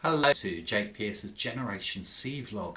Hello to Jake Pearce's Generation C vlog.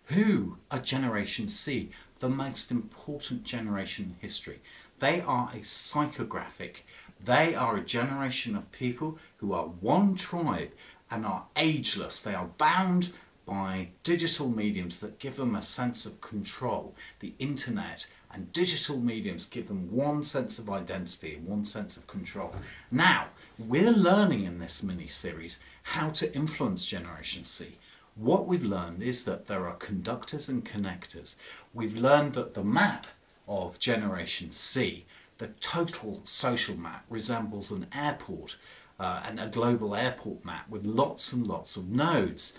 Who are Generation C? The most important generation in history. They are a psychographic. They are a generation of people who are one tribe and are ageless. They are bound by digital mediums that give them a sense of control. The internet and digital mediums give them one sense of identity and one sense of control. Now, we're learning in this mini-series how to influence Generation C. What we've learned is that there are conductors and connectors. We've learned that the map of Generation C, the total social map, resembles an airport and a global airport map with lots and lots of nodes.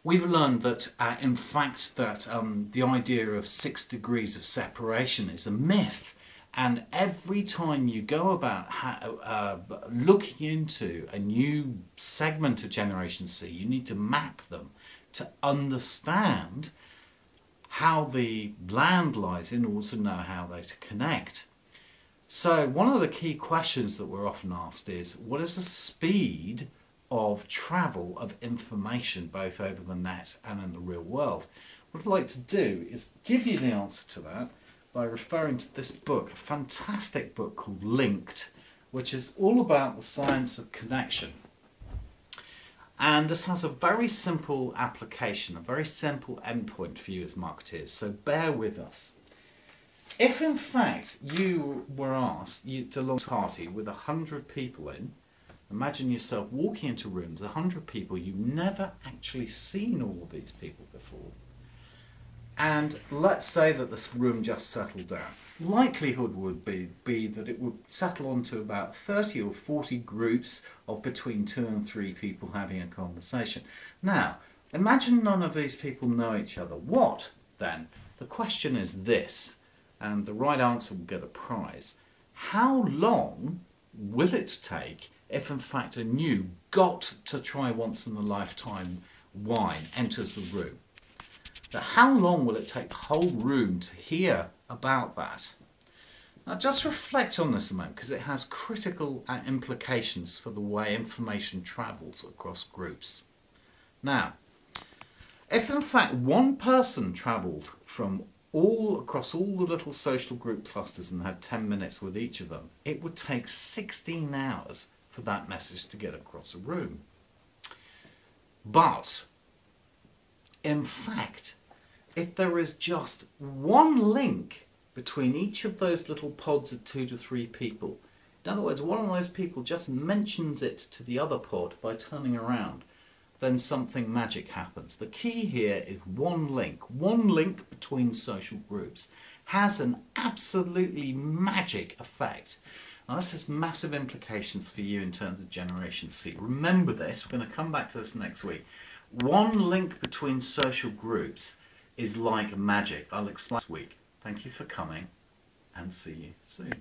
We've learned that, in fact, that the idea of 6 degrees of separation is a myth. And every time you go about looking into a new segment of Generation C, you need to map them to understand how the land lies in order to know how they to connect. So one of the key questions that we're often asked is, what is the speed of travel of information both over the net and in the real world? What I'd like to do is give you the answer to that by referring to this book, a fantastic book called Linked, which is all about the science of connection. And this has a very simple application, a very simple endpoint for you as marketeers, so bear with us. If in fact you were asked to launch a party with 100 people in, imagine yourself walking into rooms, 100 people, you've never actually seen all of these people before. And let's say that this room just settled down. Likelihood would be that it would settle onto about 30 or 40 groups of between 2 and 3 people having a conversation. Now, imagine none of these people know each other. What then? The question is this, and the right answer will get a prize. How long will it take if in fact a new got to try once in a lifetime wine enters the room? Now, how long will it take the whole room to hear about that? Now just reflect on this a moment, because it has critical implications for the way information travels across groups. Now, if in fact one person travelled from across all the little social group clusters and had 10 minutes with each of them, it would take 16 hours for that message to get across a room. But in fact, if there is just one link between each of those little pods of 2 to 3 people, in other words, one of those people just mentions it to the other pod by turning around, then something magic happens. The key here is one link. One link between social groups has an absolutely magic effect. Now, this has massive implications for you in terms of Generation C. Remember this, we're going to come back to this next week. One link between social groups is like magic. I'll explain this week. Thank you for coming, and see you soon.